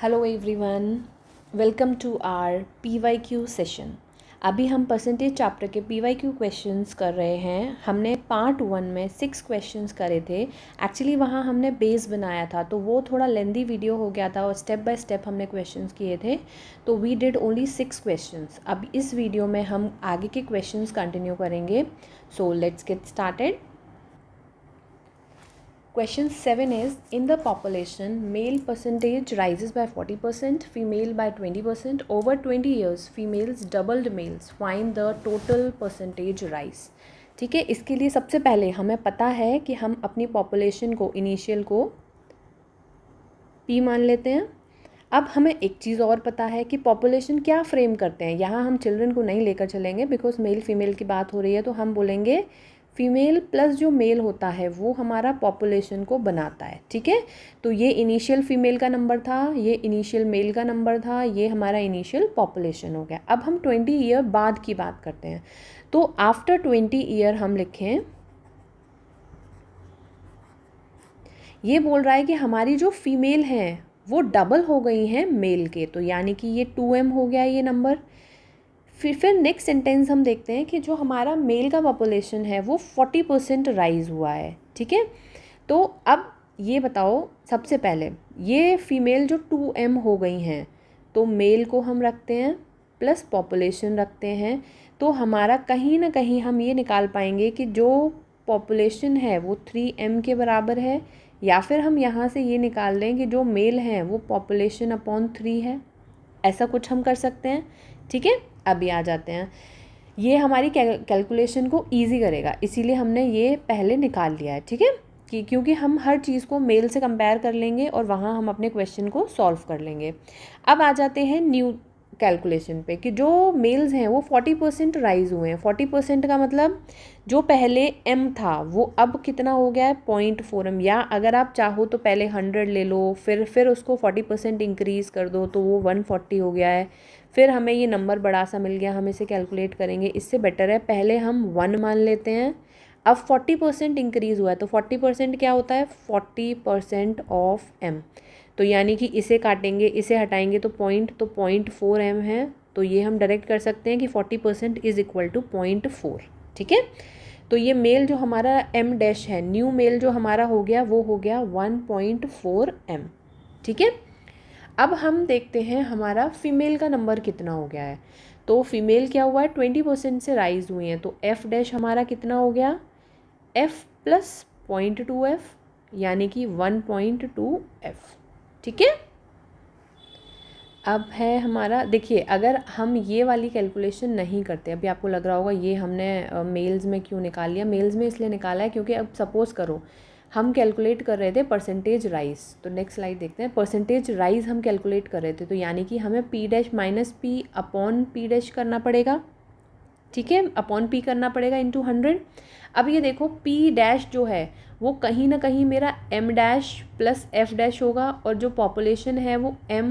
Hello everyone, welcome to our PYQ session. अभी हम percentage chapter के PYQ क्वेश्चंस कर रहे हैं। हमने पार्ट 1 में 6 क्वेश्चंस करे थे। एक्चुअली वहाँ हमने बेस बनाया था, तो वो थोड़ा लेंदी वीडियो हो गया था और स्टेप बाय स्टेप हमने क्वेश्चंस किए थे, तो वी डिड ओनली 6 क्वेश्चंस। अब इस वीडियो में हम आगे के क्वेश्चंस कंटिन्यू करेंगे। So let's get started. Question 7 is, in the population, male percentage rises by 40%, female by 20%. Over 20 years, females doubled males. Find the total percentage rise. ठीक है, इसके लिए सबसे पहले हमें पता है कि हम अपनी पॉपुलेशन को इनिशियल को P मान लेते हैं। अब हमें एक चीज़ और पता है कि पॉपुलेशन क्या फ्रेम करते हैं। यहाँ हम चिल्ड्रन को नहीं लेकर चलेंगे बिकॉज मेल फीमेल की बात हो रही है, तो हम बोलेंगे फीमेल प्लस जो मेल होता है वो हमारा पॉपुलेशन को बनाता है। ठीक है, तो ये इनिशियल फीमेल का नंबर था, ये इनिशियल मेल का नंबर था, ये हमारा इनिशियल पॉपुलेशन हो गया। अब हम 20 ईयर बाद की बात करते हैं, तो आफ्टर 20 ईयर हम लिखें, ये बोल रहा है कि हमारी जो फीमेल हैं वो डबल हो गई हैं मेल के, तो यानी कि ये 2m हो गया ये नंबर। फिर नेक्स्ट सेंटेंस हम देखते हैं कि जो हमारा मेल का पॉपुलेशन है वो 40% राइज हुआ है। ठीक है, तो अब ये बताओ, सबसे पहले ये फीमेल जो 2m हो गई हैं, तो मेल को हम रखते हैं प्लस पॉपुलेशन रखते हैं, तो हमारा कहीं ना कहीं हम ये निकाल पाएंगे कि जो पॉपुलेशन है वो 3m के बराबर है, या फिर हम यहाँ से ये निकाल लें कि जो मेल हैं वो पॉपुलेशन अपॉन 3 है। ऐसा कुछ हम कर सकते हैं। ठीक है, अभी आ जाते हैं, ये हमारी कैलकुलेशन को इजी करेगा, इसीलिए हमने ये पहले निकाल लिया है। ठीक है, कि क्योंकि हम हर चीज़ को मेल से कंपेयर कर लेंगे और वहाँ हम अपने क्वेश्चन को सॉल्व कर लेंगे। अब आ जाते हैं न्यू कैलकुलेशन पे कि जो मेल्स हैं वो 40% राइज हुए हैं। 40% का मतलब जो पहले m था वो अब कितना हो गया है 0.4m, या अगर आप चाहो तो पहले 100 ले लो, फिर उसको 40% इंक्रीज़ कर दो तो वो 140 हो गया है। फिर हमें ये नंबर बड़ा सा मिल गया, हम इसे कैलकुलेट करेंगे। इससे बेटर है पहले हम 1 मान लेते हैं। अब 40% इंक्रीज़ हुआ है, तो 40% क्या होता है 40% ऑफ m, तो यानी कि इसे काटेंगे, इसे हटाएंगे तो 0.4m है, तो ये हम डायरेक्ट कर सकते हैं कि 40% इज़ इक्वल टू 0.4। ठीक है, तो ये मेल जो हमारा m डैश है, न्यू मेल जो हमारा हो गया वो हो गया 1.4m। ठीक है, अब हम देखते हैं हमारा फीमेल का नंबर कितना हो गया है। तो फीमेल क्या हुआ है 20% से राइज हुई है, तो f डैश हमारा कितना हो गया f प्लस 0.2f, यानी कि 1.2f। ठीक है, अब है हमारा, देखिए अगर हम ये वाली कैलकुलेशन नहीं करते, अभी आपको लग रहा होगा ये हमने मेल्स में क्यों निकाल लिया। मेल्स में इसलिए निकाला है क्योंकि अब सपोज़ करो हम कैलकुलेट कर रहे थे परसेंटेज राइज, तो नेक्स्ट स्लाइड देखते हैं। परसेंटेज राइज हम कैलकुलेट कर रहे थे, तो यानी कि हमें p dash minus p upon p dash करना पड़ेगा। ठीक है, अपॉन p करना पड़ेगा इंटू 100। अब ये देखो p डैश जो है वो कहीं ना कहीं मेरा m dash plus f dash होगा, और जो पॉपुलेशन है वो m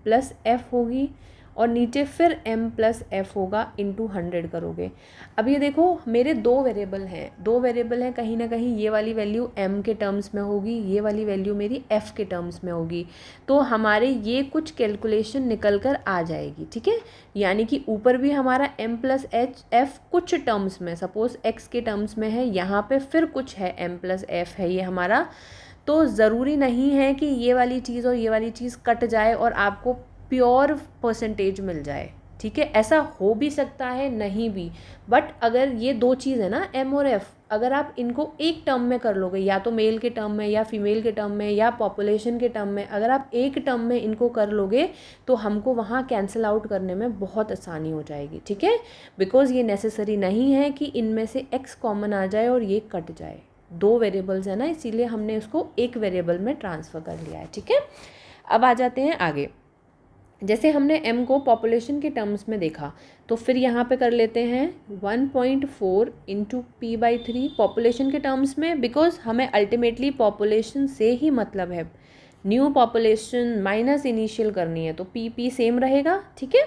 प्लस f होगी, और नीचे फिर m प्लस f होगा इंटू 100 करोगे। अब ये देखो मेरे दो वेरिएबल हैं, कहीं ना कहीं ये वाली वैल्यू m के टर्म्स में होगी, ये वाली वैल्यू मेरी f के टर्म्स में होगी, तो हमारे ये कुछ कैलकुलेशन निकल कर आ जाएगी। ठीक है, यानी कि ऊपर भी हमारा m प्लस f कुछ टर्म्स में, सपोज x के टर्म्स में है, यहाँ पे फिर कुछ है m प्लस f है ये हमारा, तो ज़रूरी नहीं है कि ये वाली चीज़ और ये वाली चीज़ कट जाए और आपको प्योर परसेंटेज मिल जाए। ठीक है, ऐसा हो भी सकता है, नहीं भी, बट अगर ये दो चीज़ है ना m और f, अगर आप इनको एक टर्म में कर लोगे, या तो मेल के टर्म में या फीमेल के टर्म में या पॉपुलेशन के टर्म में, अगर आप एक टर्म में इनको कर लोगे तो हमको वहाँ कैंसिल आउट करने में बहुत आसानी हो जाएगी। ठीक है, बिकॉज़ ये नेसेसरी नहीं है कि इनमें से x कॉमन आ जाए और ये कट जाए। दो वेरिएबल्स है ना, इसीलिए हमने उसको एक वेरिएबल में ट्रांसफ़र कर लिया है। ठीक है, अब आ जाते हैं आगे। जैसे हमने m को पॉपुलेशन के टर्म्स में देखा, तो फिर यहाँ पे कर लेते हैं 1.4 इंटू p/3 पॉपुलेशन के टर्म्स में, बिकॉज हमें अल्टीमेटली पॉपुलेशन से ही मतलब है। न्यू पॉपुलेशन माइनस इनिशियल करनी है, तो p सेम रहेगा। ठीक है,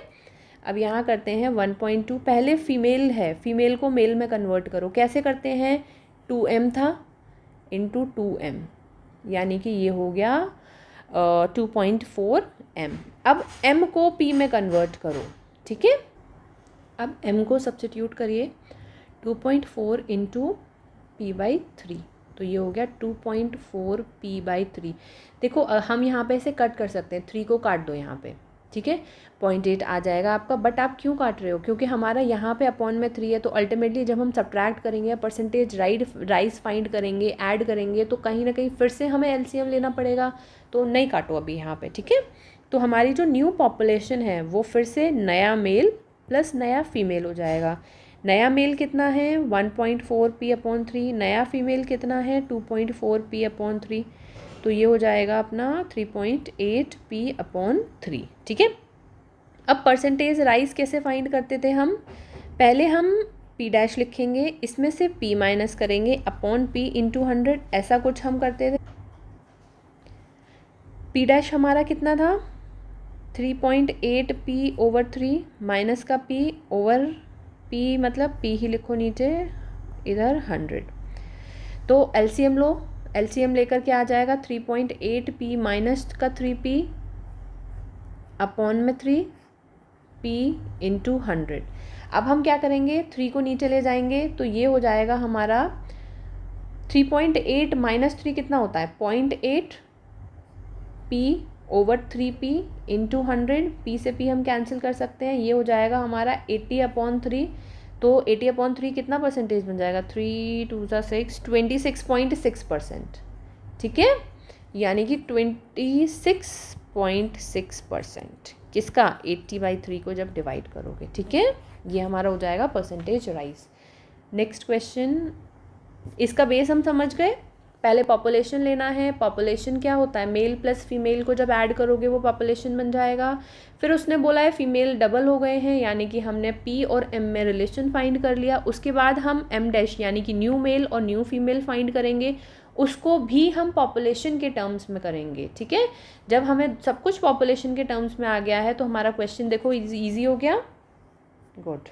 अब यहाँ करते हैं 1.2, पहले फीमेल है, फीमेल को मेल में कन्वर्ट करो, कैसे करते हैं 2m था इंटू 2m, यानी कि ये हो गया 2.4 m। अब m को p में कन्वर्ट करो, ठीक है। अब m को सब्स्टिट्यूट करिए, 2.4 इंटू p/3, तो ये हो गया 2.4 p/3। देखो हम यहाँ पे इसे कट कर सकते हैं, 3 को काट दो यहाँ पे, ठीक है, 0.8 आ जाएगा आपका। बट आप क्यों काट रहे हो? क्योंकि हमारा यहाँ पे अपॉन में 3 है, तो अल्टीमेटली जब हम सब्ट्रैक्ट करेंगे, परसेंटेज राइज फाइंड करेंगे, ऐड करेंगे, तो कहीं ना कहीं फिर से हमें एलसीएम लेना पड़ेगा। तो नहीं काटो अभी यहाँ पे, ठीक है। तो हमारी जो न्यू पॉपुलेशन है वो फिर से नया मेल प्लस नया फीमेल हो जाएगा। नया मेल कितना है 1.4 p/3, नया फीमेल कितना है 2.4 p/3, तो ये हो जाएगा अपना 3.8 p/3, ठीक है। अब परसेंटेज राइज कैसे फाइंड करते थे हम? पहले हम p' लिखेंगे, इसमें से p माइनस करेंगे अपॉन p इंटू 100, ऐसा कुछ हम करते थे। p' हमारा कितना था 3.8 p/3 माइनस का p ओवर p, मतलब p ही लिखो नीचे, इधर 100। तो एलसीएम लो, एलसीएम लेकर के आ जाएगा 3.8 p माइनस का 3p अपॉन में 3p इंटू 100। अब हम क्या करेंगे, 3 को नीचे ले जाएंगे, तो ये हो जाएगा हमारा 3.8 माइनस 3 कितना होता है 0.8 p over 3p into 100। p से p हम कैंसिल कर सकते हैं, ये हो जाएगा हमारा 80/3। तो 80/3 कितना परसेंटेज बन जाएगा, 3 2 6, 26.6%, ठीक है, यानी कि 26.6% किसका 80/3 को जब डिवाइड करोगे, ठीक है। ये हमारा हो जाएगा परसेंटेज राइज। नेक्स्ट क्वेश्चन, इसका बेस हम समझ गए। पहले पॉपुलेशन लेना है, पॉपुलेशन क्या होता है, मेल प्लस फीमेल को जब ऐड करोगे वो पॉपुलेशन बन जाएगा। फिर उसने बोला है फीमेल डबल हो गए हैं, यानी कि हमने p और m में रिलेशन फाइंड कर लिया। उसके बाद हम m' यानी कि न्यू मेल और न्यू फीमेल फाइंड करेंगे, उसको भी हम पॉपुलेशन के टर्म्स में करेंगे, ठीक है। जब हमें सब कुछ पॉपुलेशन के टर्म्स में आ गया है तो हमारा क्वेश्चन देखो ईजी हो गया। गुड,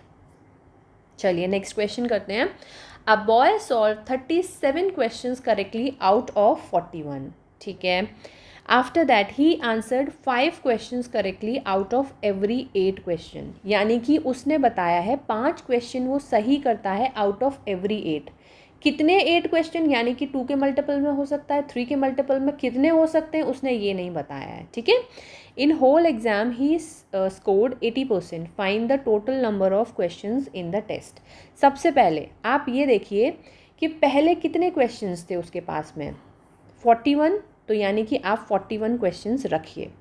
चलिए नेक्स्ट क्वेश्चन करते हैं। A boy solved 37 questions correctly out of 41, ठीक है। After that he answered 5 questions correctly out of every 8 question, यानी कि उसने बताया है 5 क्वेश्चन वो सही करता है आउट ऑफ एवरी 8। कितने 8 क्वेश्चन, यानी कि 2 के मल्टीपल में हो सकता है, 3 के मल्टीपल में कितने हो सकते हैं, उसने ये नहीं बताया है, ठीक है। In whole exam he scored 80%, find the total number of questions in the test. सबसे पहले आप ये देखिए कि पहले कितने क्वेश्चंस थे उसके पास में 41, तो यानी कि आप 41 क्वेश्चंस रखिए।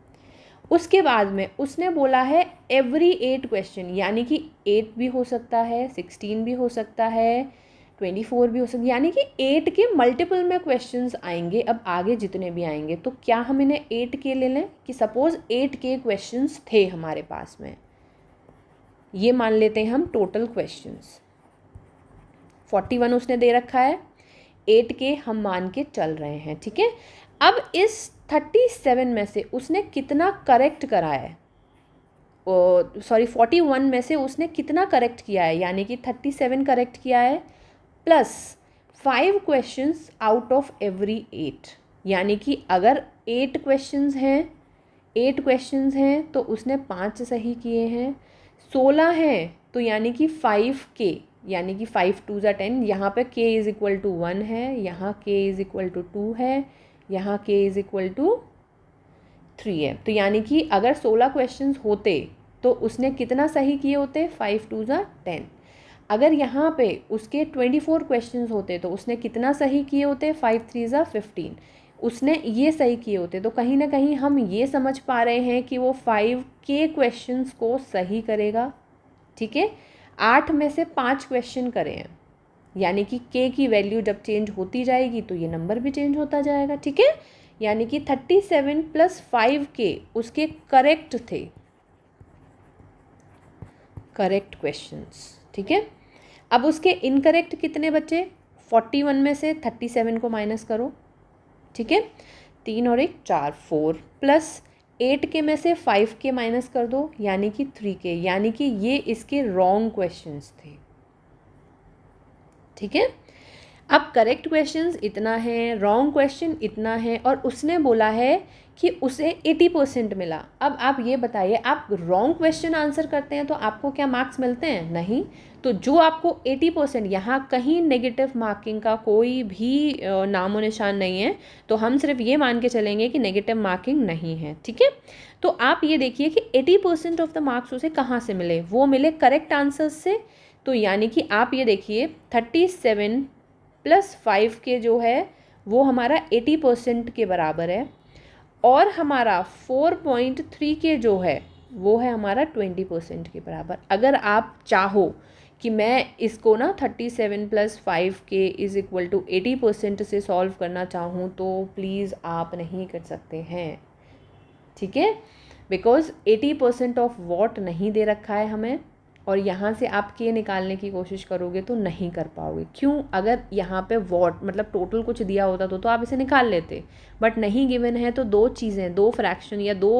उसके बाद में उसने बोला है एवरी 8 क्वेश्चन, यानी कि 8 भी हो सकता है, 16 भी हो सकता है, 24 भी हो सकता है, यानी कि 8 के मल्टीपल में क्वेश्चंस आएंगे। अब आगे जितने भी आएंगे तो क्या हम इन्हें 8 के ले लें कि सपोज 8 के क्वेश्चंस थे हमारे पास में, ये मान लेते हैं हम टोटल क्वेश्चंस। 41 उसने दे रखा है, 8 के हम मान के चल रहे हैं, ठीक है। अब इस 37 में से उसने कितना करेक्ट करा है, 41 में से उसने कितना करेक्ट किया है, यानी कि 37 करेक्ट किया है plus 5 questions out of every 8, यानी कि अगर 8 क्वेश्चंस हैं तो उसने 5 सही किए हैं। 16 हैं तो यानी कि 5k, यानी कि 5 2 ज़ा 10, यहाँ पे k इज़ इक्वल टू 1 है, यहाँ k इज़ इक्वल टू 2 है, यहाँ k इज़ इक्वल टू 3 है। तो यानी कि अगर 16 क्वेश्चंस होते तो उसने कितना सही किए होते 5 2 ज़ा 10। अगर यहाँ पे उसके 24 क्वेश्चंस होते तो उसने कितना सही किए होते 5 3 ज़ा 15, उसने ये सही किए होते। तो कहीं ना कहीं हम ये समझ पा रहे हैं कि वो 5k क्वेश्चंस को सही करेगा, ठीक है। 8 में से 5 क्वेश्चन करे हैं, यानी कि k की वैल्यू जब चेंज होती जाएगी तो ये नंबर भी चेंज होता जाएगा, ठीक है। यानी कि 37 प्लस 5k उसके करेक्ट थे, करेक्ट क्वेश्चंस, ठीक है। अब उसके इनकरेक्ट कितने बचे, 41 में से 37 को माइनस करो, ठीक है, 3 और 1 4, 4 प्लस 8 के में से 5k माइनस कर दो, यानी कि 3k, यानी कि ये इसके रॉन्ग क्वेश्चंस थे, ठीक है। अब करेक्ट क्वेश्चंस इतना है, रॉन्ग क्वेश्चन इतना है, और उसने बोला है कि उसे 80% मिला। अब आप ये बताइए, आप रॉन्ग क्वेश्चन आंसर करते हैं तो आपको क्या मार्क्स मिलते हैं? नहीं। तो जो आपको 80%, यहाँ कहीं नेगेटिव मार्किंग का कोई भी नामो निशान नहीं है, तो हम सिर्फ ये मान के चलेंगे कि नेगेटिव मार्किंग नहीं है। ठीक है, तो आप ये देखिए कि 80% ऑफ द मार्क्स उसे कहाँ से मिले? वो मिले करेक्ट आंसर्स से। तो यानी कि आप ये देखिए 37 + 5 के जो है वो हमारा 80% के बराबर है, और हमारा 4.3 के जो है वो है हमारा 20% के बराबर। अगर आप चाहो कि मैं इसको ना 37 + 5 के = 80% से सॉल्व करना चाहूँ तो प्लीज़ आप नहीं कर सकते हैं। ठीक है, बिकॉज 80% ऑफ वॉट नहीं दे रखा है हमें, और यहाँ से आप के निकालने की कोशिश करोगे तो नहीं कर पाओगे। क्यों? अगर यहाँ पे वॉट मतलब टोटल कुछ दिया होता तो आप इसे निकाल लेते, बट नहीं गिवन है, तो दो चीज़ें, दो फ्रैक्शन या दो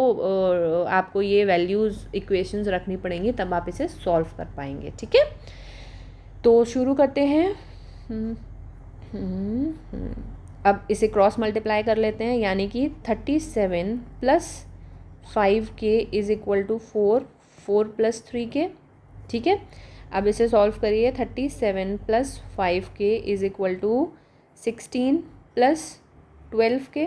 आपको ये वैल्यूज़ इक्वेशंस रखनी पड़ेंगी, तब आप इसे सॉल्व कर पाएंगे। ठीक है, तो शुरू करते हैं। अब इसे क्रॉस मल्टीप्लाई कर लेते हैं, यानी कि 37 + 5k = 4, 4 + 3k। ठीक है, अब इसे सॉल्व करिए। 37 + 5k = 16 + 12k।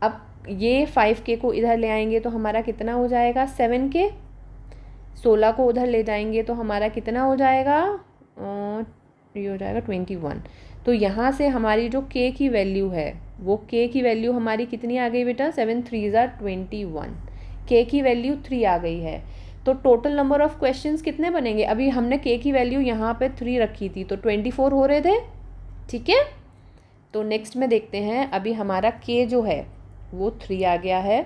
अब ये 5k को इधर ले आएंगे तो हमारा कितना हो जाएगा? 7k। 16 को उधर ले जाएंगे तो हमारा कितना हो जाएगा? ये हो जाएगा 21। तो यहाँ से हमारी जो k की वैल्यू है, वो k की वैल्यू हमारी कितनी आ गई बेटा? 7 × 3 = 21। k की वैल्यू 3 आ गई है। तो टोटल नंबर ऑफ क्वेश्चंस कितने बनेंगे? अभी हमने k की वैल्यू यहाँ पे 3 रखी थी, तो 24 हो रहे थे। ठीक है, तो नेक्स्ट में देखते हैं। अभी हमारा k जो है वो 3 आ गया है।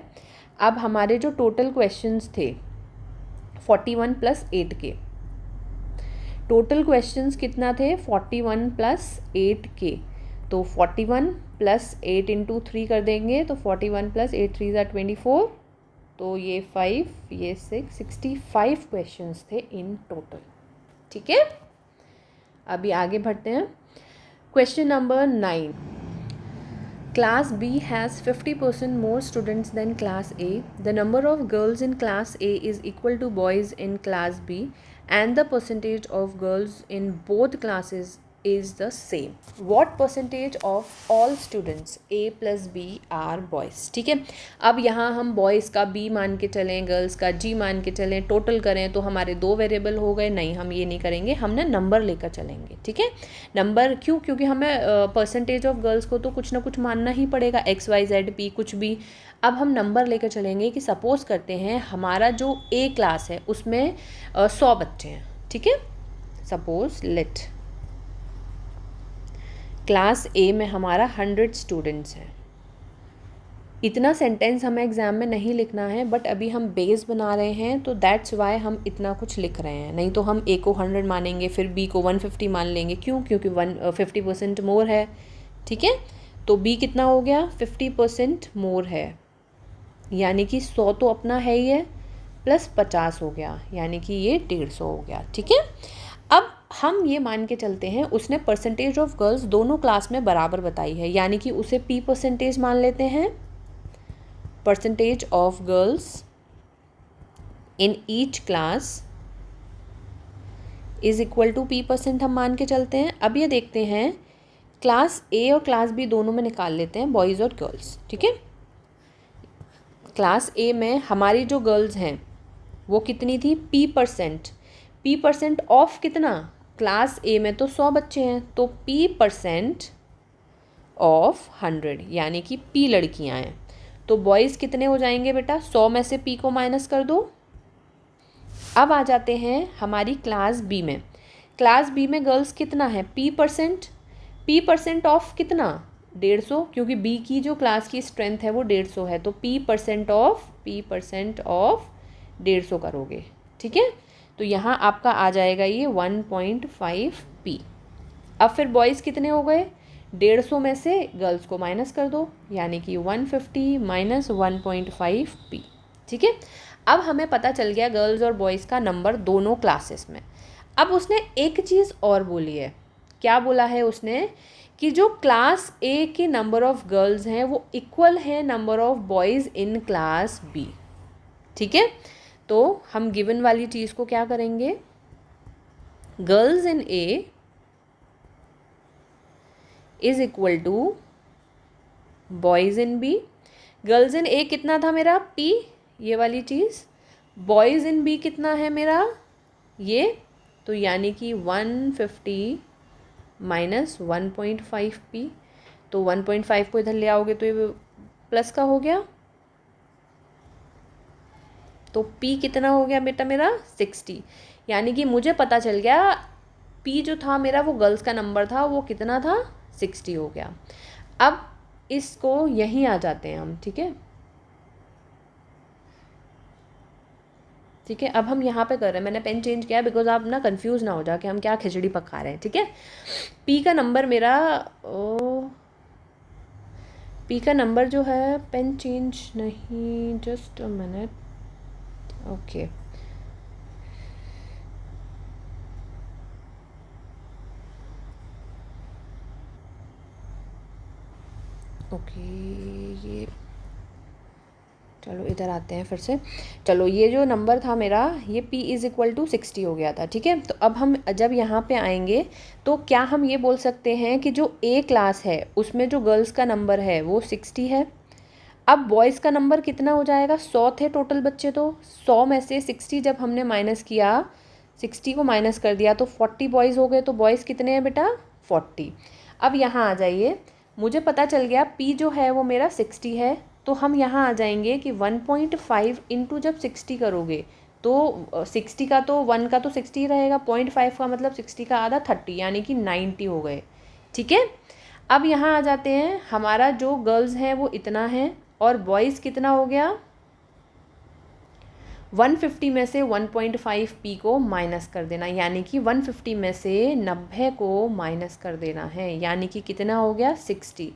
अब हमारे जो टोटल क्वेश्चंस थे 41 + 8k, टोटल क्वेश्चंस कितना थे? 41 + 8k। तो 41 + 8 × 3 कर देंगे तो 41 + 8 × 3 = 24। तो ये 5, ये 6, 65 क्वेश्चंस थे इन टोटल। ठीक है, अभी आगे बढ़ते हैं। Question number 9। Class B has 50% more students than Class A. The number of girls in Class A is equal to boys in Class B, and the percentage of girls in both classes is the same. What percentage of all students A + B are boys? ठीक है, अब यहाँ हम boys का B मान के चलें, girls का G मान के चलें, टोटल करें तो हमारे 2 वेरिएबल हो गए। नहीं, हम ये नहीं करेंगे, हमने नंबर लेकर चलेंगे। ठीक है, नंबर क्यों? क्योंकि हमें परसेंटेज ऑफ गर्ल्स को तो कुछ ना कुछ मानना ही पड़ेगा, XYZ P कुछ भी। अब हम नंबर लेकर चलेंगे कि सपोज़ करते हैं हमारा जो A क्लास है उसमें 100 बच्चे हैं। ठीक है, सपोज लेट क्लास A में हमारा 100 स्टूडेंट्स हैं। इतना सेंटेंस हमें एग्ज़ाम में नहीं लिखना है, बट अभी हम बेस बना रहे हैं तो दैट्स वाई हम इतना कुछ लिख रहे हैं। नहीं तो हम A को 100 मानेंगे, फिर B को 150 मान लेंगे। क्यों? क्योंकि 50% मोर है। ठीक है, तो B कितना हो गया? 50% मोर है, यानी कि 100 तो अपना है ही है, प्लस 50 हो गया, यानी कि ये 150 हो गया। ठीक है, अब हम ये मान के चलते हैं उसने परसेंटेज ऑफ गर्ल्स दोनों क्लास में बराबर बताई है, यानी कि उसे P% मान लेते हैं। Percentage of girls in each class is equal to P% हम मान के चलते हैं। अब ये देखते हैं क्लास A और क्लास B दोनों में निकाल लेते हैं, बॉयज़ और गर्ल्स। ठीक है, क्लास A में हमारी जो गर्ल्स हैं वो कितनी थी? P%। P% ऑफ कितना? क्लास A में तो 100 बच्चे हैं, तो P% ऑफ 100, यानी कि P लड़कियां हैं। तो बॉयज़ कितने हो जाएंगे बेटा? 100 में से P को माइनस कर दो। अब आ जाते हैं हमारी क्लास B में। क्लास B में गर्ल्स कितना है? P% ऑफ कितना? 150, क्योंकि B की जो क्लास की स्ट्रेंथ है वो 150 है, तो P% ऑफ 150 करोगे। ठीक है, तो यहाँ आपका आ जाएगा ये 1.5P। अब फिर बॉयज़ कितने हो गए? 150 में से गर्ल्स को माइनस कर दो, यानी कि 150 - 1.5P। ठीक है, अब हमें पता चल गया गर्ल्स और बॉयज़ का नंबर दोनों क्लासेस में। अब उसने एक चीज़ और बोली है। क्या बोला है उसने? कि जो क्लास ए के नंबर ऑफ़ गर्ल्स हैं वो इक्वल है number of boys in class B. ठीक है, तो हम गिवन वाली चीज़ को क्या करेंगे, girls in A is equal to boys in B. Girls in A कितना था मेरा पी, ये वाली चीज़, बॉयज़ इन बी कितना है मेरा ये, तो यानी कि 150 माइनस 1.5 पी, तो 1.5 को इधर ले आओगे तो ये प्लस का हो गया, तो P कितना हो गया बेटा मेरा 60। यानी कि मुझे पता चल गया P जो था मेरा वो गर्ल्स का नंबर था, वो कितना था 60 हो गया। अब इसको यहीं आ जाते हैं हम, ठीक है, ठीक है। अब हम यहाँ पे कर रहे हैं, मैंने पेन चेंज किया बिकॉज आप ना कंफ्यूज ना हो जाए कि हम क्या खिचड़ी पका रहे हैं, ठीक है। P का नंबर मेरा P का नंबर जो है, पेन चेंज नहीं, just a minute, okay okay, ये चलो इधर आते हैं फिर से। चलो ये जो नंबर था मेरा, ये P इज़ इक्वल टू 60 हो गया था, ठीक है। तो अब हम जब यहाँ पे आएंगे तो क्या हम ये बोल सकते हैं कि जो A क्लास है उसमें जो गर्ल्स का नंबर है वो 60 है। अब बॉयज़ का नंबर कितना हो जाएगा, 100 थे टोटल बच्चे, तो 100 में से 60 जब हमने माइनस किया, 60 को माइनस कर दिया तो 40 बॉयज़ हो गए। तो बॉयज़ कितने हैं बेटा 40। अब यहाँ आ जाइए, मुझे पता चल गया P जो है वो मेरा 60 है, तो हम यहाँ आ जाएंगे कि 1.5 इंटू जब 60 करोगे तो 60 का तो 1 का तो 60 ही रहेगा, 0.5 का मतलब 60 का आधा 30, यानी कि 90 हो गए, ठीक है। अब यहाँ आ जाते हैं, हमारा जो गर्ल्स हैं वो इतना है और बॉयज़ कितना हो गया, 150 में से 1.5 P को माइनस कर देना, यानी कि 150 में से 90 को माइनस कर देना है, यानी कि कितना हो गया 60।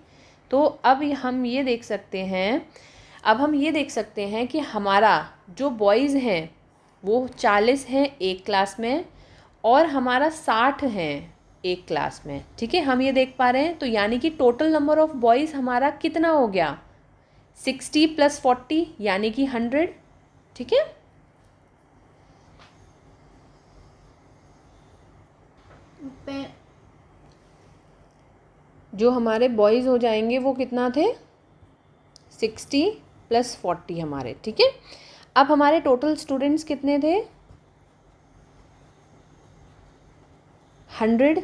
तो अब हम ये देख सकते हैं, अब हम ये देख सकते हैं कि हमारा जो बॉयज़ हैं वो 40 हैं एक क्लास में और हमारा 60 हैं एक क्लास में, ठीक है, हम ये देख पा रहे हैं। तो यानी कि टोटल नंबर ऑफ़ बॉयज़ हमारा कितना हो गया 60 + 40 यानी कि 100, ठीक है। जो हमारे बॉयज़ हो जाएंगे वो कितना थे 60 + 40 हमारे, ठीक है। अब हमारे टोटल स्टूडेंट्स कितने थे 100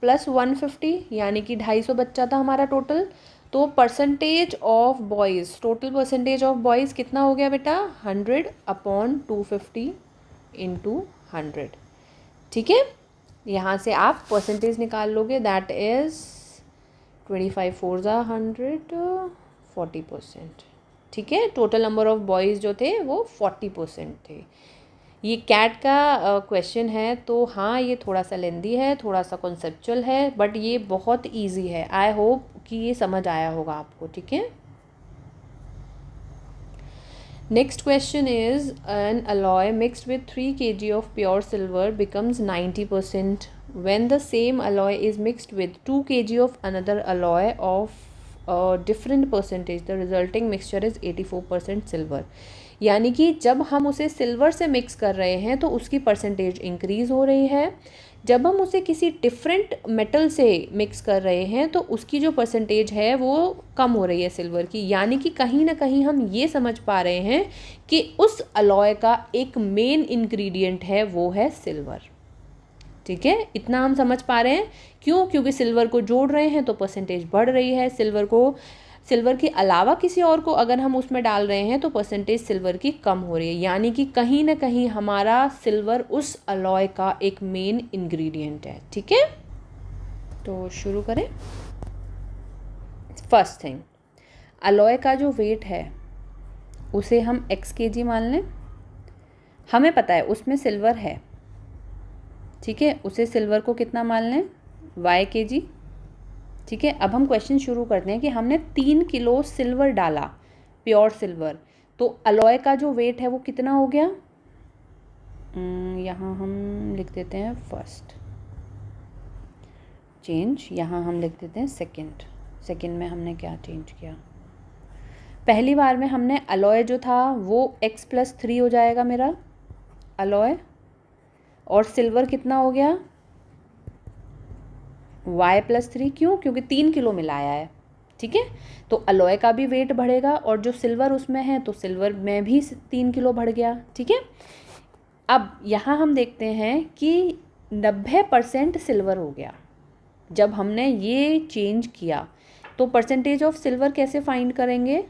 + 150 यानी कि 250 बच्चा था हमारा टोटल। तो percentage of boys, total percentage of boys कितना हो गया बेटा 100/250 × 100, ठीक है। यहाँ से आप परसेंटेज निकाल लोगे, दैट इज़ 25 4 100 40%, ठीक है। टोटल नंबर ऑफ़ बॉयज़ जो थे वो 40% थे। ये कैट का क्वेश्चन है, तो हाँ ये थोड़ा सा लेंदी है, थोड़ा सा कॉन्सेप्चुअल है, बट ये बहुत इजी है। आई होप कि ये समझ आया होगा आपको, ठीक है। Next question is an alloy mixed with 3 kg of pure silver becomes 90% when the same alloy is mixed with 2 kg of another alloy of a different percentage, the resulting mixture is 84% silver। यानी कि जब हम उसे silver से mix कर रहे हैं तो उसकी परसेंटेज इंक्रीज़ हो रही है, जब हम उसे किसी डिफरेंट मेटल से मिक्स कर रहे हैं तो उसकी जो परसेंटेज है वो कम हो रही है सिल्वर की। यानी कि कहीं ना कहीं हम ये समझ पा रहे हैं कि उस अलॉय का एक मेन इंग्रेडिएंट है, वो है सिल्वर, ठीक है। इतना हम समझ पा रहे हैं, क्यों, क्योंकि सिल्वर को जोड़ रहे हैं तो परसेंटेज बढ़ रही है, सिल्वर के अलावा किसी और को अगर हम उसमें डाल रहे हैं तो परसेंटेज सिल्वर की कम हो रही है। यानी कि कहीं ना कहीं हमारा सिल्वर उस अलॉय का एक मेन इंग्रेडिएंट है, ठीक है। तो शुरू करें। फर्स्ट थिंग, अलॉय का जो वेट है उसे हम x kg मान लें, हमें पता है उसमें सिल्वर है, ठीक है, उसे सिल्वर को कितना मान लें y kg, ठीक है। अब हम क्वेश्चन शुरू करते हैं कि हमने 3 किलो सिल्वर डाला, प्योर सिल्वर, तो अलॉय का जो वेट है वो कितना हो गया, यहाँ हम लिख देते हैं फर्स्ट चेंज, यहाँ हम लिख देते हैं सेकेंड में हमने क्या चेंज किया। पहली बार में हमने अलॉय जो था वो x+3 हो जाएगा मेरा अलॉय, और सिल्वर कितना हो गया y+3। क्यों? क्योंकि 3 किलो मिलाया है, ठीक है। तो अलॉय का भी वेट बढ़ेगा और जो सिल्वर उसमें है तो सिल्वर में भी 3 किलो बढ़ गया, ठीक है। अब यहाँ हम देखते हैं कि 90% सिल्वर हो गया। जब हमने ये चेंज किया तो परसेंटेज ऑफ सिल्वर कैसे फाइंड करेंगे?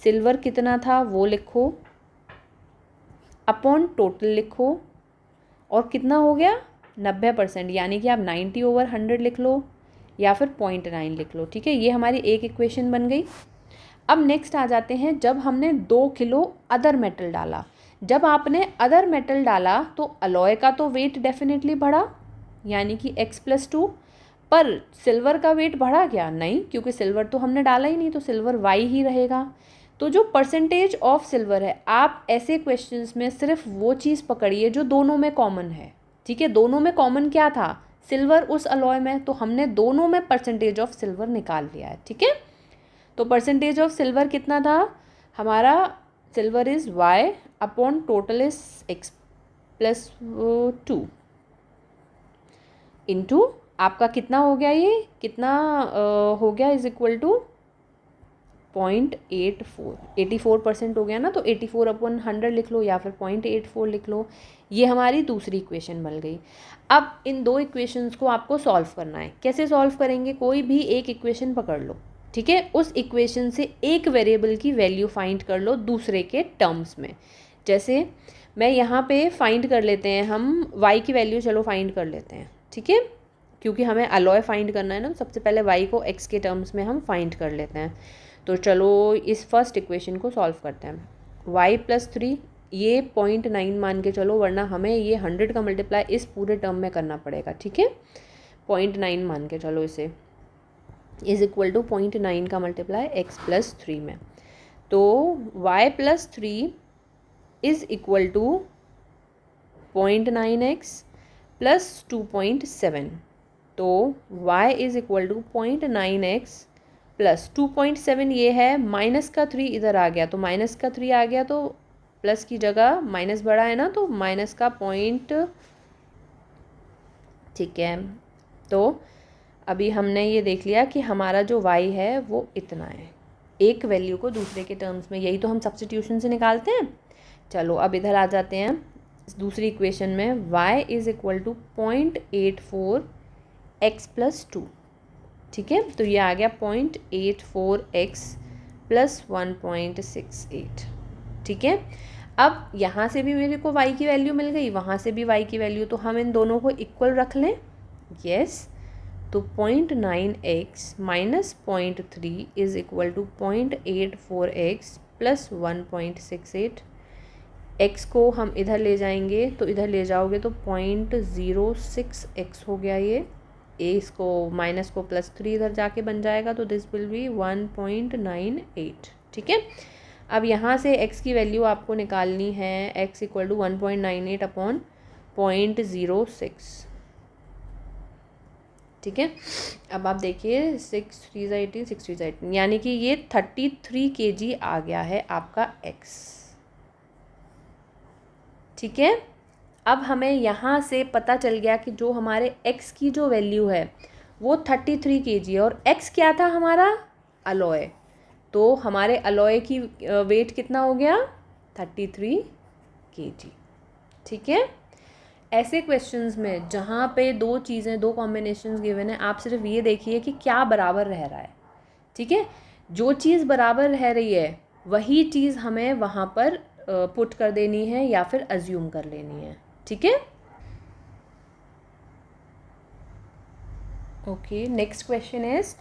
सिल्वर कितना था वो लिखो, अपॉन टोटल लिखो, और कितना हो गया 90%, यानी कि आप 90/100 लिख लो या फिर 0.9 लिख लो, ठीक है। ये हमारी एक इक्वेशन बन गई। अब नेक्स्ट आ जाते हैं, जब हमने 2 किलो अदर मेटल डाला। जब आपने अदर मेटल डाला तो अलॉय का तो वेट डेफिनेटली बढ़ा, यानी कि x+2, पर सिल्वर का वेट बढ़ा क्या? नहीं, क्योंकि सिल्वर तो हमने डाला ही नहीं, तो सिल्वर y ही रहेगा। तो जो परसेंटेज ऑफ सिल्वर है, आप ऐसे क्वेश्चंस में सिर्फ वो चीज़ पकड़िए जो दोनों में कॉमन है, ठीक है। दोनों में कॉमन क्या था? सिल्वर उस अलॉय में, तो हमने दोनों में परसेंटेज ऑफ सिल्वर निकाल लिया है, ठीक है। तो परसेंटेज ऑफ सिल्वर कितना था हमारा? Silver is y upon total is x+2 into आपका कितना हो गया, ये कितना हो गया, इज इक्वल टू 0.84, 84% हो गया ना, तो 84/100 लिख लो या फिर 0.84 लिख लो। ये हमारी दूसरी इक्वेशन बन गई। अब इन दो इक्वेशंस को आपको सॉल्व करना है। कैसे सॉल्व करेंगे? कोई भी एक इक्वेशन पकड़ लो, ठीक है। उस इक्वेशन से एक वेरिएबल की वैल्यू फाइंड कर लो दूसरे के टर्म्स में। जैसे मैं यहाँ पे फाइंड कर लेते हैं, हम y की वैल्यू चलो फाइंड कर लेते हैं, ठीक है, क्योंकि हमें अलॉय फाइंड करना है ना। तो सबसे पहले y को x के टर्म्स में हम फाइंड कर लेते हैं। तो चलो इस फर्स्ट इक्वेशन को सॉल्व करते हैं। y+3 ये 0.9 मान के चलो, वरना हमें ये 100 का मल्टीप्लाई इस पूरे टर्म में करना पड़ेगा, ठीक है। 0.9 मान के चलो इसे, इज इक्वल टू 0.9 का मल्टीप्लाई x+3 में। तो y+3 is equal to 0.9x plus 2.7। तो y is equal to 0.9x plus 2.7 ये है, माइनस का 3 इधर आ गया, तो माइनस का 3 आ गया, तो प्लस की जगह माइनस बड़ा है ना, तो माइनस का पॉइंट, ठीक है। तो अभी हमने ये देख लिया कि हमारा जो y है वो इतना है, एक वैल्यू को दूसरे के टर्म्स में, यही तो हम सब्स्टिट्यूशन से निकालते हैं। चलो अब इधर आ जाते हैं दूसरी इक्वेशन में, y is equal to 0.84x+2, ठीक है। तो ये आ गया 0.84x प्लस 1.68, ठीक है। अब यहाँ से भी मेरे को y की वैल्यू मिल गई, वहाँ से भी y की वैल्यू, तो हम इन दोनों को इक्वल रख लें। यस, तो 0.9x minus 0.3 is equal to 0.84x plus 1.68। x को हम इधर ले जाएंगे, तो इधर ले जाओगे तो 0.06x हो गया ये, इसको माइनस को प्लस 3 इधर जाके बन जाएगा, तो दिस विल बी 1.98, ठीक है। अब यहाँ से x की वैल्यू आपको निकालनी है, x इक्वल टू 1.98 अपॉन 0.06, ठीक है। अब आप देखिए 6 3 18 6 3 18, यानी कि ये 33 kg आ गया है आपका x, ठीक है। अब हमें यहाँ से पता चल गया कि जो हमारे x की जो वैल्यू है वो 33 kg है, और x क्या था हमारा? अलॉय। तो हमारे अलॉय की वेट कितना हो गया? 33 kg, ठीक है। ऐसे क्वेश्चंस में जहाँ पे दो चीज़ें, दो कॉम्बिनेशंस गिवन है, आप सिर्फ ये देखिए कि क्या बराबर रह रहा है, ठीक है। जो चीज़ बराबर रह रही है वही चीज़ हमें वहाँ पर पुट कर देनी है या फिर अज्यूम कर लेनी है, ठीक है। Okay, next question is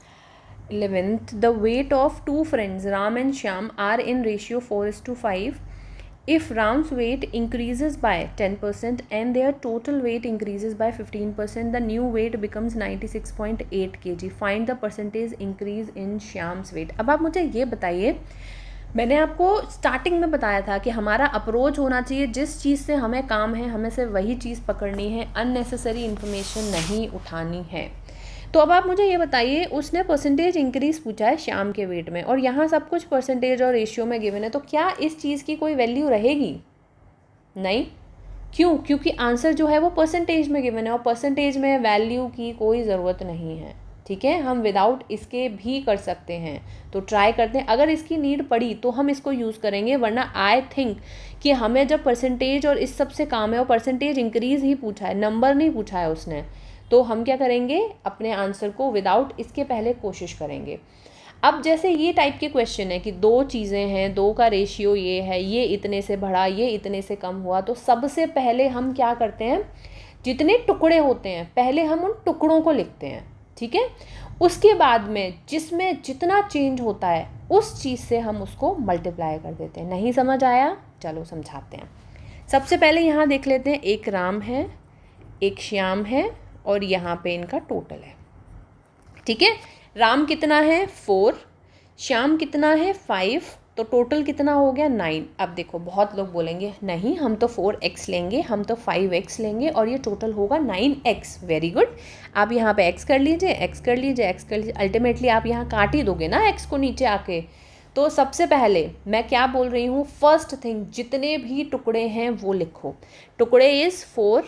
11th. The weight of two friends Ram and Shyam are in ratio 4:5. If Ram's weight increases by 10% and their total weight increases by 15%, the new weight becomes 96.8 kg. Find the percentage increase in Shyam's weight. अब आप मुझे ये बताइए, मैंने आपको starting में बताया था कि हमारा अप्रोच होना चाहिए, जिस चीज़ से हमें काम है हमें से वही चीज़ पकड़नी है, अननेसेसरी इन्फॉर्मेशन नहीं उठानी है। तो अब आप मुझे ये बताइए, उसने परसेंटेज इंक्रीज पूछा है श्याम के वेट में, और यहाँ सब कुछ परसेंटेज और रेशियो में गिवन है, तो क्या इस चीज़ की कोई वैल्यू रहेगी? नहीं। क्यों? क्योंकि आंसर जो है वो परसेंटेज में गिवन है, और परसेंटेज में वैल्यू की कोई ज़रूरत नहीं है। ठीक है, हम विदाउट इसके भी कर सकते हैं, तो ट्राई करते हैं। अगर इसकी नीड पड़ी तो हम इसको यूज़ करेंगे, वरना आई थिंक कि हमें जब परसेंटेज और इस सब से काम है, और परसेंटेज इंक्रीज ही पूछा है, नंबर नहीं पूछा है उसने, तो हम क्या करेंगे, अपने आंसर को विदाउट इसके पहले कोशिश करेंगे। अब जैसे ये टाइप के क्वेश्चन है कि दो चीज़ें हैं, दो का रेशियो ये है, ये इतने से बढ़ा, ये इतने से कम हुआ, तो सबसे पहले हम क्या करते हैं, जितने टुकड़े होते हैं पहले हम उन टुकड़ों को लिखते हैं। ठीक है, उसके बाद में जिसमें जितना चेंज होता है उस चीज़ से हम उसको मल्टीप्लाई कर देते हैं। नहीं समझ आया? चलो समझाते हैं। सबसे पहले यहाँ देख लेते हैं, एक राम है, एक श्याम है, और यहाँ पे इनका टोटल है। ठीक है, राम कितना है 4, श्याम कितना है 5, तो टोटल कितना हो गया 9। अब देखो, बहुत लोग बोलेंगे नहीं हम तो 4x लेंगे, हम तो 5x लेंगे, और ये टोटल होगा 9x। वेरी गुड, आप यहाँ पे x कर लीजिए, x कर लीजिए, x कर लीजिए, अल्टीमेटली आप यहाँ काट ही दोगे ना x को नीचे आके। तो सबसे पहले मैं क्या बोल रही हूँ, फर्स्ट थिंग, जितने भी टुकड़े हैं वो लिखो। टुकड़े इज़ 4,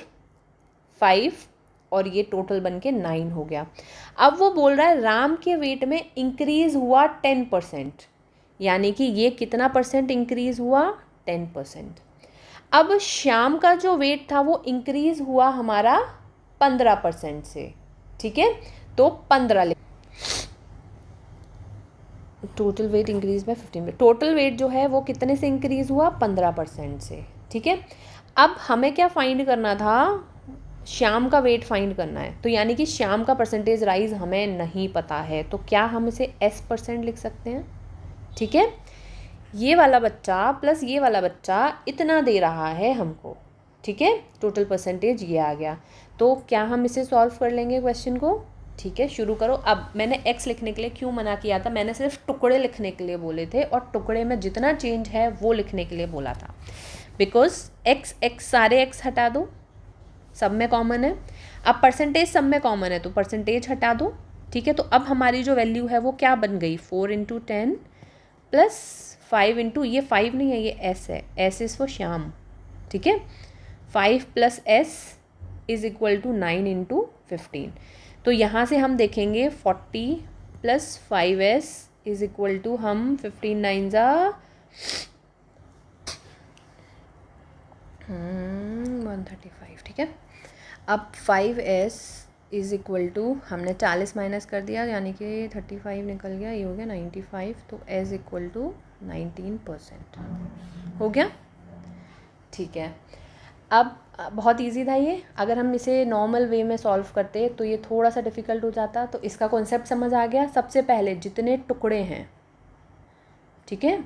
5, और ये टोटल बन के 9 हो गया। अब वो बोल रहा है राम के वेट में इंक्रीज हुआ 10%, यानी कि ये कितना परसेंट इंक्रीज हुआ, 10%। अब श्याम का जो वेट था वो इंक्रीज हुआ हमारा 15% से। ठीक है, तो 15 total weight increase by 15। Total weight जो है वो कितने से इंक्रीज हुआ, 15% से। ठीक है, अब हमें क्या फाइंड करना था, श्याम का वेट फाइंड करना है, तो यानी कि श्याम का परसेंटेज राइज हमें नहीं पता है, तो क्या हम इसे S% लिख सकते हैं। ठीक है, ये वाला बच्चा प्लस ये वाला बच्चा इतना दे रहा है हमको। ठीक है, टोटल परसेंटेज ये आ गया, तो क्या हम इसे सॉल्व कर लेंगे क्वेश्चन को। ठीक है, शुरू करो। अब मैंने x लिखने के लिए क्यों मना किया था, मैंने सिर्फ टुकड़े लिखने के लिए बोले थे, और टुकड़े में जितना चेंज है वो लिखने के लिए बोला था, बिकॉज x सारे x हटा दो, सब में कॉमन है। अब परसेंटेज सब में कॉमन है, तो परसेंटेज हटा दो। ठीक है, तो अब हमारी जो वैल्यू है वो क्या बन गई, 4 × 10 प्लस 5 × ये 5 नहीं है, ये S है, S इज़ फॉर श्याम। ठीक है, 5 + S = 9 × 15। तो यहाँ से हम देखेंगे 40 + 5S = हम 15 9 135। ठीक है, अब 5S = हमने 40 माइनस कर दिया, यानी कि 35 निकल गया, ये हो गया 95, तो S = 19% हो गया। ठीक है, अब बहुत इजी था ये। अगर हम इसे नॉर्मल वे में सॉल्व करते तो ये थोड़ा सा डिफ़िकल्ट हो जाता, तो इसका कॉन्सेप्ट समझ आ गया। सबसे पहले जितने टुकड़े हैं, ठीक है,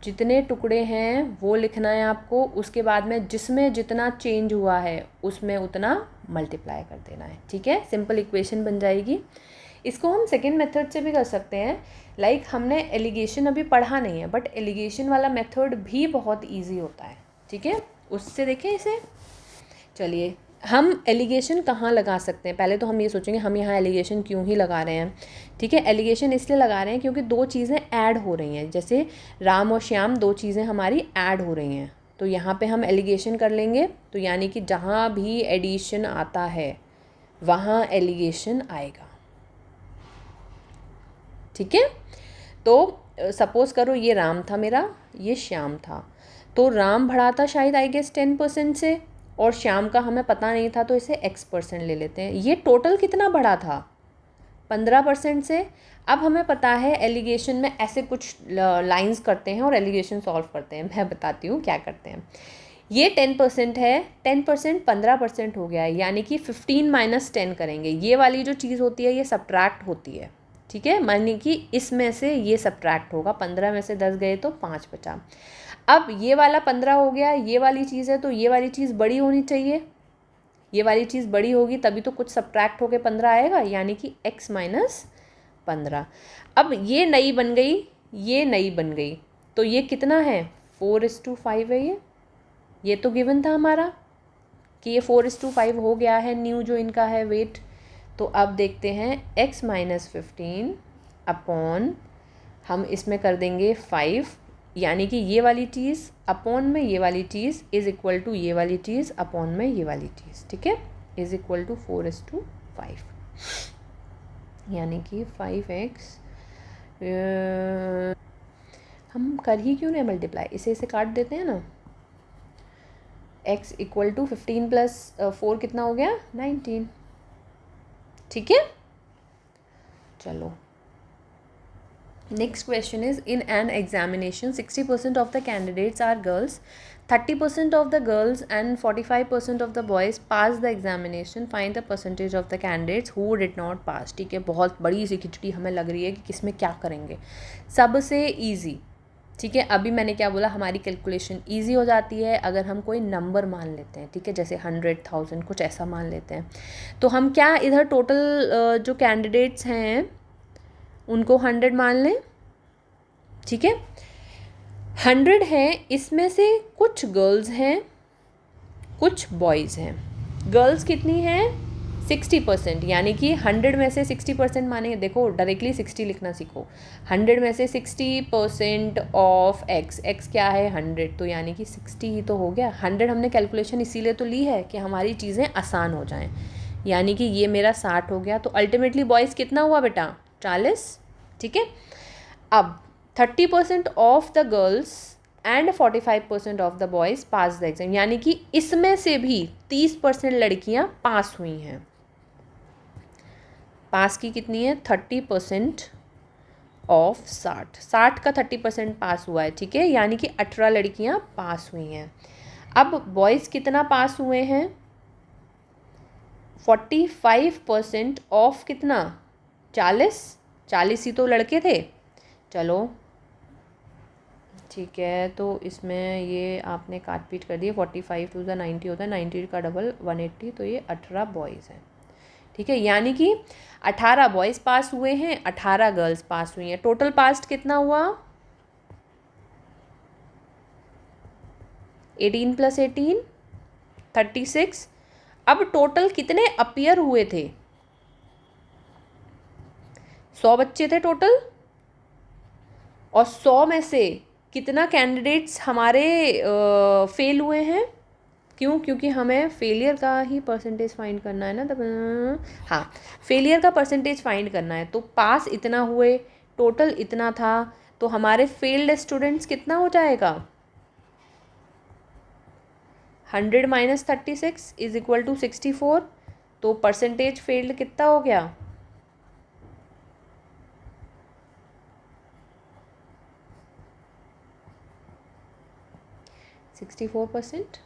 जितने टुकड़े हैं वो लिखना है आपको, उसके बाद में जिसमें जितना चेंज हुआ है उसमें उतना मल्टीप्लाई कर देना है। ठीक है, सिंपल इक्वेशन बन जाएगी। इसको हम सेकेंड मेथड से भी कर सकते हैं, लाइक हमने एलिगेशन अभी पढ़ा नहीं है, बट एलिगेशन वाला मेथड भी बहुत ईजी होता है। ठीक है, उससे देखें इसे। चलिए, हम एलिगेशन कहाँ लगा सकते हैं, पहले तो हम ये सोचेंगे हम यहाँ एलिगेशन क्यों ही लगा रहे हैं। ठीक है, एलिगेशन इसलिए लगा रहे हैं क्योंकि दो चीज़ें ऐड हो रही हैं, जैसे राम और श्याम, दो चीज़ें हमारी ऐड हो रही हैं, तो यहाँ पे हम एलिगेशन कर लेंगे। तो यानी कि जहाँ भी एडिशन आता है वहाँ एलिगेशन आएगा। ठीक है, तो सपोज़ करो ये राम था मेरा, ये श्याम था, तो राम बढ़ा था शायद आई गेस 10% से, और श्याम का हमें पता नहीं था, तो इसे x% ले लेते हैं। ये टोटल कितना बढ़ा था, 15% से। अब हमें पता है एलिगेशन में ऐसे कुछ लाइंस करते हैं और एलिगेशन सॉल्व करते हैं। मैं बताती हूँ क्या करते हैं। ये 10% है, 10% 15% हो गया है, यानी कि 15 - 10 करेंगे। ये वाली जो चीज़ होती है ये सब्ट्रैक्ट होती है। ठीक है, मानिए कि इसमें से ये सब्ट्रैक्ट होगा, 15 में से 10 गए तो 5 बचा। अब ये वाला 15 हो गया, ये वाली चीज़ है, तो ये वाली चीज़ बड़ी होनी चाहिए, ये वाली चीज़ बड़ी होगी तभी तो कुछ सब्ट्रैक्ट होके 15 आएगा, यानी कि x - 15। अब ये नई बन गई, ये नई बन गई, तो ये कितना है, 4:5 है। ये तो गिवन था हमारा कि ये 4:5 हो गया है, न्यू जो इनका है वेट। तो अब देखते हैं x माइनस 15 अपॉन, हम इसमें कर देंगे 5, यानी कि ये वाली चीज़ अपॉन में ये वाली चीज़ इज़ इक्वल टू ये वाली चीज़ अपॉन में ये वाली चीज़, ठीक है, इज़ इक्वल टू 4:5, यानी कि 5x, हम कर ही क्यों नहीं मल्टीप्लाई, इसे काट देते हैं ना। x इक्वल टू 15 प्लस 4 कितना हो गया, 19, ठीक है। चलो next question is, in an examination 60% of the candidates are girls, 30% of the girls and 45% of the boys pass the examination, find the percentage of the candidates who did not pass. ठीक है, बहुत बड़ी सी खिचड़ी हमें लग रही है कि किसमें क्या करेंगे। सबसे ईजी, ठीक है, अभी मैंने क्या बोला, हमारी कैलकुलेशन ईजी हो जाती है अगर हम कोई नंबर मान लेते हैं, ठीक है, जैसे 100,000 कुछ ऐसा मान लेते हैं। तो हम क्या इधर टोटल जो कैंडिडेट्स हैं उनको 100 मान लें, ठीक है। 100 है, इसमें से कुछ गर्ल्स हैं कुछ बॉयज़ हैं। गर्ल्स कितनी हैं, 60%, यानी कि 100 में से 60% मानेंगे। देखो डायरेक्टली 60 लिखना सीखो। 100 में से 60% ऑफ x क्या है 100, तो यानी कि 60 ही तो हो गया। 100 हमने कैलकुलेशन इसीलिए तो ली है कि हमारी चीज़ें आसान हो जाएं, यानी कि ये मेरा 60 हो गया। तो अल्टीमेटली बॉयज़ कितना हुआ बेटा, 40, ठीक है। अब 30% of the girls and 45% of the boys pass the exam, यानी कि इसमें से भी 30% लड़कियां पास हुई हैं। पास की कितनी है, 30% ऑफ 60 का 30% पास हुआ है, ठीक है, यानी कि 18 लड़कियां पास हुई हैं। अब बॉयज़ कितना पास हुए हैं, 45% ऑफ कितना, 40 ही तो लड़के थे। चलो ठीक है, तो इसमें ये आपने काट पीट कर दिए, 45 टू द 90 होता है, 90 का डबल 180, तो ये 18 बॉयज़ हैं, ठीक है, यानी कि 18 बॉयज़ पास हुए हैं, 18 गर्ल्स पास हुई हैं। टोटल पास कितना हुआ, 18 + 18 36। अब टोटल कितने अपीयर हुए थे, 100 बच्चे थे टोटल, और 100 में से कितना कैंडिडेट्स हमारे फेल हुए हैं। क्यों, क्योंकि हमें फेलियर का ही परसेंटेज फाइंड करना है ना, तब हाँ फेलियर का परसेंटेज फाइंड करना है। तो पास इतना हुए, टोटल इतना था, तो हमारे फेल्ड स्टूडेंट्स कितना हो जाएगा, 100 - 36 इज इक्वल टू 64। तो परसेंटेज फेल्ड कितना हो गया, 64%।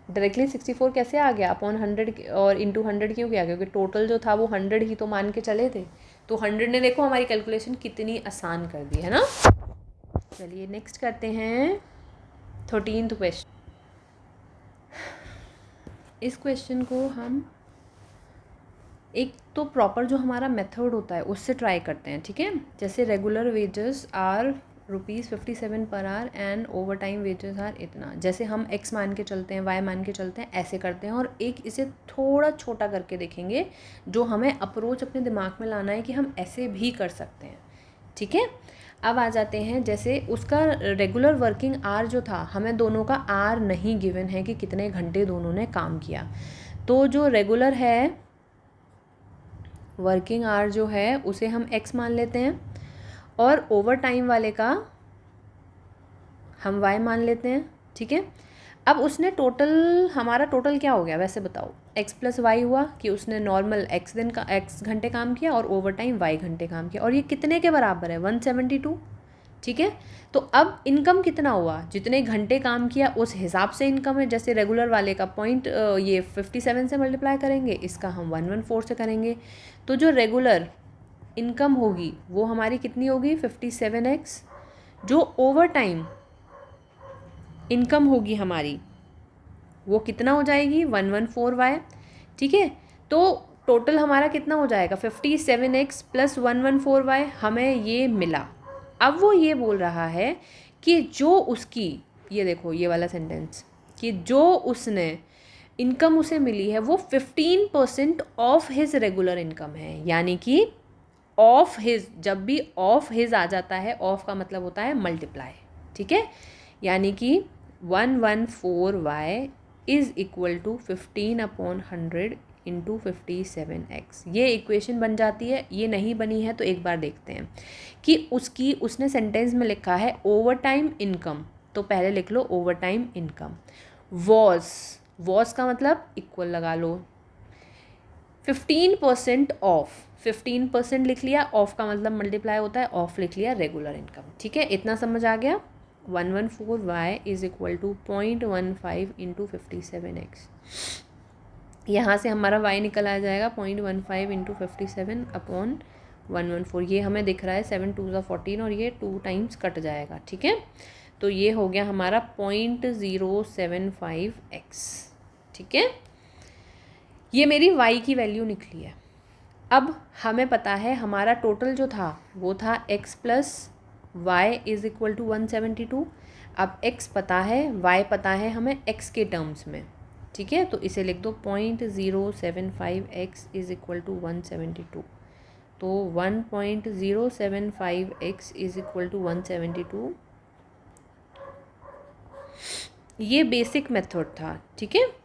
डायरेक्टली 64 कैसे आ गया, अपॉन 100 और इंटू 100 क्यों गया, क्योंकि टोटल जो था वो 100 ही तो मान के चले थे। तो 100 ने देखो हमारी कैलकुलेशन कितनी आसान कर दी है ना। चलिए नेक्स्ट करते हैं 13th क्वेश्चन। इस क्वेश्चन को हम एक तो प्रॉपर जो हमारा मेथड होता है उससे ट्राई करते हैं, ठीक है। जैसे regular wages are ₹57 per hour and overtime wages are इतना, जैसे हम x मान के चलते हैं, y मान के चलते हैं, ऐसे करते हैं। और एक इसे थोड़ा छोटा करके देखेंगे, जो हमें अप्रोच अपने दिमाग में लाना है कि हम ऐसे भी कर सकते हैं, ठीक है। अब आ जाते हैं, जैसे उसका रेगुलर वर्किंग आवर जो था, हमें दोनों का आर नहीं गिवन है कि कितने घंटे दोनों ने काम किया। तो जो रेगुलर है वर्किंग आवर जो है उसे हम x मान लेते हैं, और ओवर टाइम वाले का हम y मान लेते हैं, ठीक है। अब उसने टोटल, हमारा टोटल क्या हो गया वैसे बताओ, x + y हुआ कि उसने नॉर्मल x घंटे काम किया और ओवर टाइम y घंटे काम किया, और ये कितने के बराबर है, 172, ठीक है। तो अब इनकम कितना हुआ, जितने घंटे काम किया उस हिसाब से इनकम है। जैसे रेगुलर वाले का पॉइंट ये 57 से मल्टीप्लाई करेंगे, इसका हम 114 से करेंगे, तो जो रेगुलर इनकम होगी वो हमारी कितनी होगी, 57x। जो ओवर टाइम इनकम होगी हमारी वो कितना हो जाएगी, 114y, ठीक है। तो टोटल हमारा कितना हो जाएगा, 57x + 114y, हमें ये मिला। अब वो ये बोल रहा है कि जो उसकी, ये देखो ये वाला सेंटेंस, कि जो उसने इनकम उसे मिली है वो 15% ऑफ हिज रेगुलर इनकम है, यानी कि ऑफ हिज, जब भी ऑफ हिज आ जाता है, ऑफ का मतलब होता है मल्टीप्लाई, ठीक है, यानी कि 114y is equal to 15/100 into 57x। ये इक्वेशन बन जाती है। ये नहीं बनी है तो एक बार देखते हैं कि उसने सेंटेंस में लिखा है ओवर टाइम इनकम, तो पहले लिख लो ओवर टाइम इनकम। वॉज का मतलब इक्वल लगा लो, 15% ऑफ, 15% लिख लिया, ऑफ का मतलब मल्टीप्लाई होता है, ऑफ लिख लिया रेगुलर इनकम, ठीक है, इतना समझ आ गया। 114y is equal to 0.15 into 57x। यहाँ से हमारा y निकल आ जाएगा 0.15 इंटू 57/114। ये हमें दिख रहा है 7 2 14 और ये 2 टाइम्स कट जाएगा, ठीक है, तो ये हो गया हमारा 0.075x, ठीक है। ये मेरी y की वैल्यू निकली है। अब हमें पता है हमारा टोटल जो था वो था x plus y is equal to 172। अब x पता है, y पता है हमें x के टर्म्स में, ठीक है, तो इसे लिख दो 0.075x इज़ इक्वल टू 172। तो 1.075x इज़ इक्वल टू 172, ये बेसिक मेथड था, ठीक है।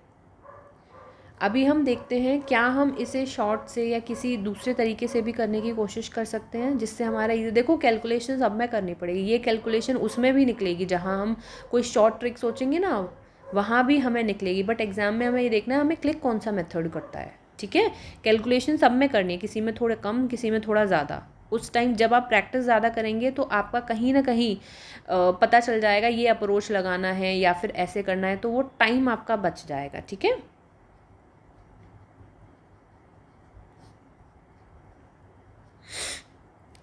अभी हम देखते हैं क्या हम इसे शॉर्ट से या किसी दूसरे तरीके से भी करने की कोशिश कर सकते हैं, जिससे हमारा ये देखो कैलकुलेशन अब में करनी पड़ेगी। ये कैलकुलेशन उसमें भी निकलेगी जहाँ हम कोई शॉर्ट ट्रिक सोचेंगे ना, वहाँ भी हमें निकलेगी, बट एग्जाम में हमें ये देखना है हमें क्लिक कौन सा मेथड करता है, ठीक है। कैलकुलेशन सब में करनी है, किसी में थोड़ा कम, किसी में थोड़ा ज़्यादा। उस टाइम जब आप प्रैक्टिस ज़्यादा करेंगे तो आपका कहीं ना कहीं पता चल जाएगा ये अप्रोच लगाना है या फिर ऐसे करना है, तो वो टाइम आपका बच जाएगा, ठीक है।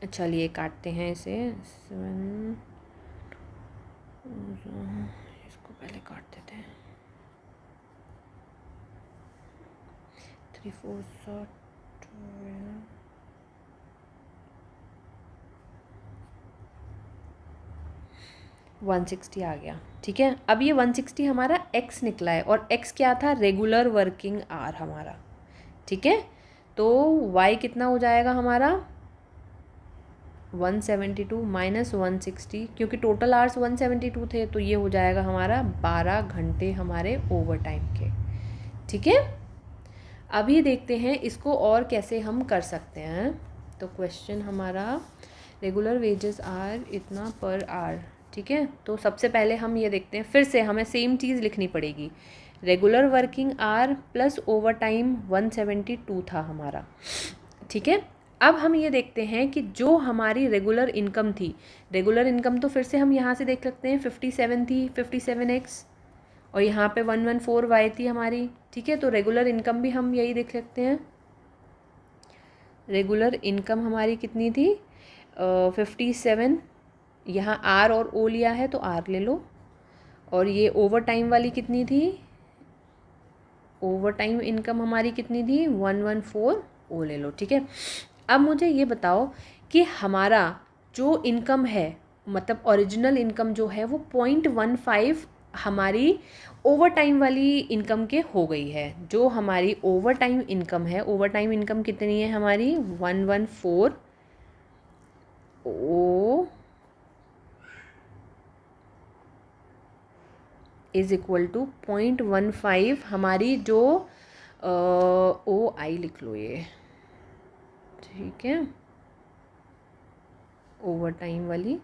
चलिए काटते हैं इसे, 7, इसको पहले काट देते हैं, 3 4 12, 160 आ गया, ठीक है। अब ये 160 हमारा x निकला है और x क्या था, रेगुलर वर्किंग आवर हमारा, ठीक है। तो y कितना हो जाएगा हमारा 172 माइनस 160, क्योंकि टोटल आवर्स 172 थे, तो ये हो जाएगा हमारा 12 घंटे हमारे ओवर टाइम के, ठीक है। अभी देखते हैं इसको और कैसे हम कर सकते हैं। तो क्वेश्चन हमारा रेगुलर वेजेस आर इतना पर आवर, ठीक है। तो सबसे पहले हम ये देखते हैं, फिर से हमें सेम चीज़ लिखनी पड़ेगी, regular working hour plus over time 172 था हमारा, ठीक है। अब हम ये देखते हैं कि जो हमारी रेगुलर इनकम थी, रेगुलर इनकम तो फिर से हम यहाँ से देख सकते हैं 57 थी, 57x, और यहाँ पे 114y थी हमारी, ठीक है। तो रेगुलर इनकम भी हम यही देख सकते हैं, रेगुलर इनकम हमारी कितनी थी 57, यहाँ आर और ओ लिया है तो आर ले लो, और ये ओवर टाइम वाली कितनी थी, ओवर टाइम इनकम हमारी कितनी थी 114 ओ ले लो, ठीक है। अब मुझे ये बताओ कि हमारा जो इनकम है, मतलब ओरिजिनल इनकम जो है वो 0.15 हमारी ओवर टाइम वाली इनकम के हो गई है। जो हमारी ओवर टाइम इनकम है, ओवर टाइम इनकम कितनी है हमारी 114 ओ इज़ इक्वल टू 0.15 हमारी जो ओ आई लिख लो ये, ठीक है, ओवर टाइम वाली,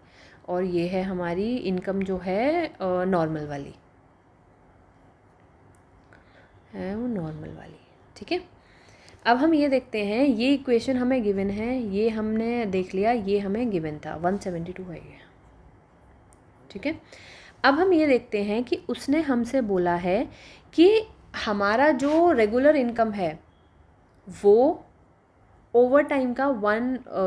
और ये है हमारी इनकम जो है नॉर्मल वाली है, वो नॉर्मल वाली, ठीक है। अब हम ये देखते हैं, ये इक्वेशन हमें गिवन है, ये हमने देख लिया, ये हमें गिवन था 172 है ये, ठीक है। अब हम ये देखते हैं कि उसने हमसे बोला है कि हमारा जो रेगुलर इनकम है वो ओवर टाइम का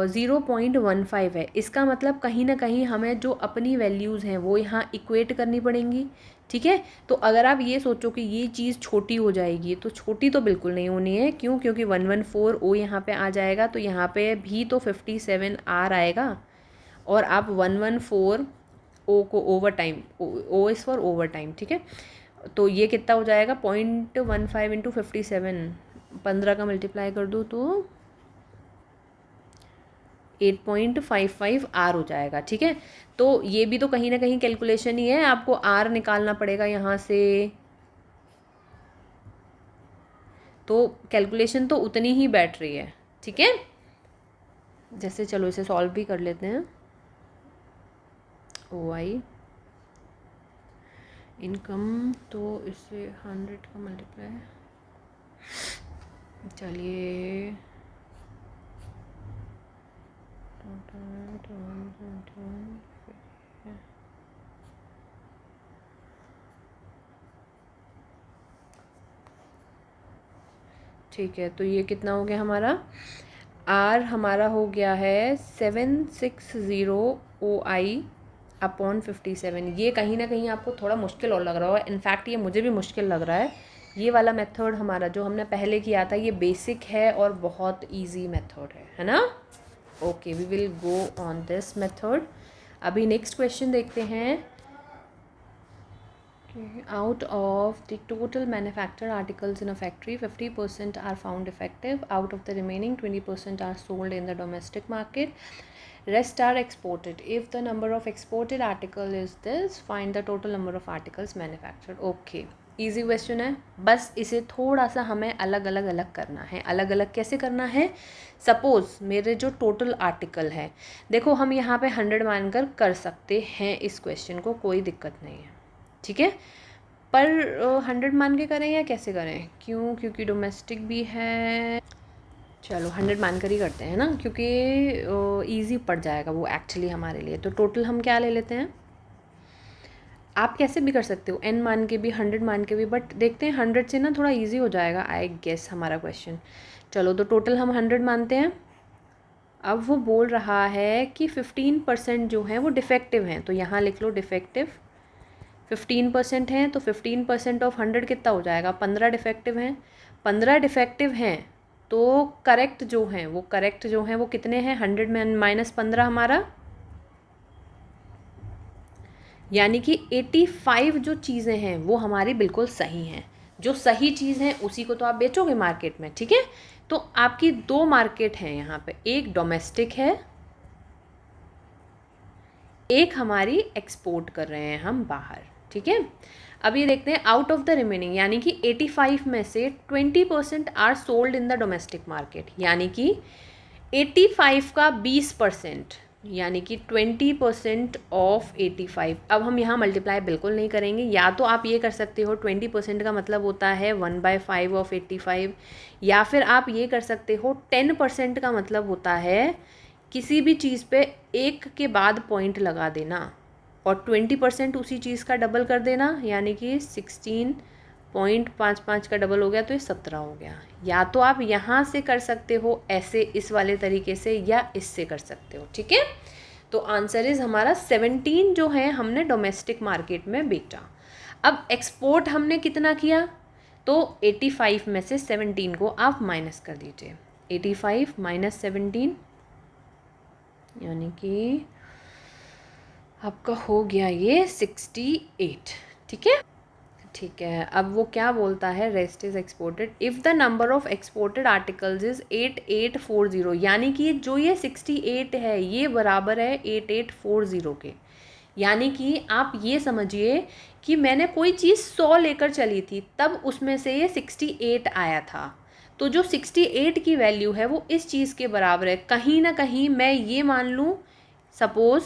0.15 है। इसका मतलब कहीं ना कहीं हमें जो अपनी वैल्यूज़ हैं वो यहाँ इक्वेट करनी पड़ेंगी, ठीक है। तो अगर आप ये सोचो कि ये चीज़ छोटी हो जाएगी, तो छोटी तो बिल्कुल नहीं होनी है, क्यों, क्योंकि 114 ओ यहाँ पे आ जाएगा, तो यहाँ पे भी तो 57 आर आएगा, और आप 114 ओ को overtime, O is for overtime, ठीक है, तो ये कितना हो जाएगा 0.15 इंटू 57, 15 का मल्टीप्लाई कर दूँ तो 8.55 आर हो जाएगा। ठीक है, तो ये भी तो कहीं ना कहीं कैलकुलेशन ही है, आपको आर निकालना पड़ेगा यहाँ से, तो कैलकुलेशन तो उतनी ही बैठ रही है। ठीक है, जैसे चलो इसे सॉल्व भी कर लेते हैं। ओ आई इनकम, तो इससे 100 का मल्टीप्लाई, चलिए ठीक है, तो ये कितना हो गया हमारा, आर हमारा हो गया है 760 OI अपॉन 57। ये कहीं ना कहीं आपको थोड़ा मुश्किल और लग रहा होगा, इनफैक्ट ये मुझे भी मुश्किल लग रहा है। ये वाला मेथड हमारा जो हमने पहले किया था ये बेसिक है और बहुत इजी मेथड है ना। Okay, we will go on this method. अभी नेक्स्ट क्वेश्चन देखते हैं। Out of the total manufactured articles in a factory, 50% are found defective. Out of the remaining, 20% are sold in the domestic market. Rest are exported. If the number of exported article is this, find the total number of articles manufactured. Okay, easy question है, बस इसे थोड़ा सा हमें अलग अलग करना है। अलग अलग कैसे करना है? सपोज़ मेरे जो टोटल आर्टिकल है, देखो हम यहाँ पे 100 मानकर कर सकते हैं इस क्वेश्चन को, कोई दिक्कत नहीं है। ठीक है, पर 100 मान के करें या कैसे करें? क्यों? क्योंकि डोमेस्टिक भी है। चलो 100 मान कर ही करते हैं ना, क्योंकि ईजी पड़ जाएगा वो एक्चुअली हमारे लिए। तो टोटल हम क्या ले लेते हैं, आप कैसे भी कर सकते हो, n मान के भी 100 मान के भी, बट देखते हैं 100 से ना थोड़ा ईजी हो जाएगा आई गेस हमारा क्वेश्चन। चलो तो टोटल हम 100 मानते हैं। अब वो बोल रहा है कि 15% जो हैं वो डिफेक्टिव हैं, तो यहाँ लिख लो डिफेक्टिव। 15% हैं तो 15% ऑफ 100 कितना हो जाएगा, 15 डिफेक्टिव हैं। 15 डिफेक्टिव हैं तो करेक्ट जो हैं वो कितने हैं, 100 में -15 हमारा, यानी कि 85 जो चीज़ें हैं वो हमारी बिल्कुल सही हैं। जो सही चीज़ है उसी को तो आप बेचोगे मार्केट में। ठीक है, तो आपकी 2 मार्केट हैं यहाँ पे, एक डोमेस्टिक है, एक हमारी एक्सपोर्ट कर रहे हैं हम बाहर। ठीक है, अब ये देखते हैं आउट ऑफ द रिमेनिंग, यानी कि 85 में से 20% are sold in the domestic market, यानी कि 85 का 20%, यानी कि 20% ऑफ 85। अब हम यहाँ मल्टीप्लाई बिल्कुल नहीं करेंगे, या तो आप ये कर सकते हो 20% का मतलब होता है 1/5 ऑफ 85, या फिर आप ये कर सकते हो 10% का मतलब होता है किसी भी चीज़ पे एक के बाद पॉइंट लगा देना, और 20% उसी चीज़ का डबल कर देना, यानी कि 16.55 का डबल हो गया तो ये 17 हो गया। या तो आप यहाँ से कर सकते हो ऐसे इस वाले तरीके से, या इससे कर सकते हो। ठीक है, तो आंसर इज़ हमारा 17 जो है हमने डोमेस्टिक मार्केट में बेचा। अब एक्सपोर्ट हमने कितना किया, तो 85 में से 17 को आप माइनस कर दीजिए। 85 माइनस 17 यानी कि आपका हो गया ये 68। ठीक है, ठीक है। अब वो क्या बोलता है, rest is exported if the number of exported articles is 8840, यानी कि जो ये 68 है ये बराबर है 8840 के। यानी कि आप ये समझिए कि मैंने कोई चीज़ 100 लेकर चली थी, तब उसमें से ये 68 आया था, तो जो 68 की वैल्यू है वो इस चीज़ के बराबर है। कहीं ना कहीं मैं ये मान लूँ, सपोज़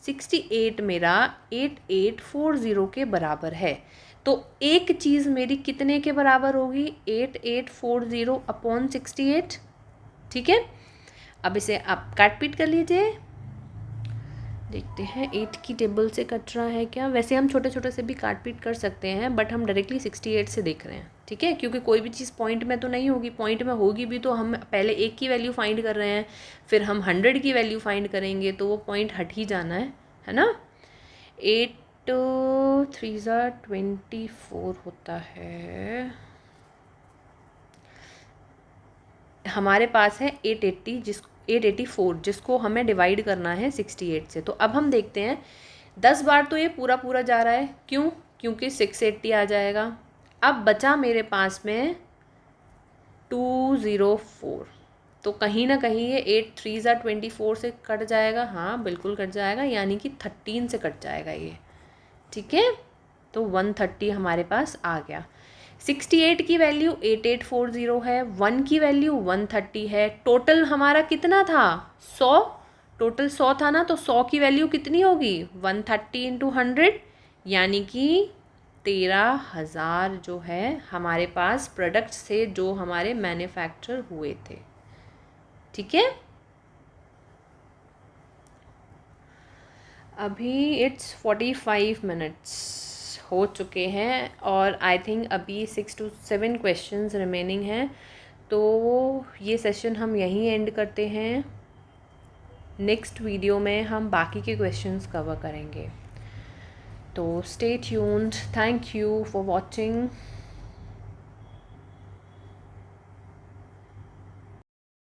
68 मेरा 8840 के बराबर है, तो एक चीज़ मेरी कितने के बराबर होगी, 8840 अपॉन 68। ठीक है, अब इसे आप काट पीट कर लीजिए, देखते हैं 8 की टेबल से कट रहा है क्या। वैसे हम छोटे छोटे से भी काट पीट कर सकते हैं, बट हम डायरेक्टली 68 से देख रहे हैं। ठीक है, क्योंकि कोई भी चीज़ पॉइंट में तो नहीं होगी, पॉइंट में होगी भी तो हम पहले 1 की वैल्यू फाइंड कर रहे हैं, फिर हम 100 की वैल्यू फाइंड करेंगे, तो वो पॉइंट हट ही जाना है ना। 8 3 24 होता है, हमारे पास है 884 जिसको हमें डिवाइड करना है 68 से। तो अब हम देखते हैं 10 बार तो ये पूरा पूरा जा रहा है, क्यों? क्योंकि 680 आ जाएगा। अब बचा मेरे पास में 204, तो कहीं ना कहीं ये 8 3 24 से कट जाएगा। हाँ बिल्कुल कट जाएगा, यानी कि 13 से कट जाएगा ये। ठीक है, तो 130 हमारे पास आ गया। 68 की वैल्यू 8840 है, 1 की वैल्यू 130 है। टोटल हमारा कितना था? 100। टोटल 100 था ना, तो 100 की वैल्यू कितनी होगी? 130 इंटू 100, यानी कि 13,000 जो है हमारे पास प्रोडक्ट से जो हमारे मैन्युफैक्चर हुए थे। ठीक है, अभी इट्स 45 मिनट्स हो चुके हैं और आई थिंक अभी 6 to 7 क्वेश्चंस रिमेनिंग हैं, तो ये सेशन हम यहीं एंड करते हैं। नेक्स्ट वीडियो में हम बाकी के क्वेश्चंस कवर करेंगे। तो stay tuned, thank you for watching.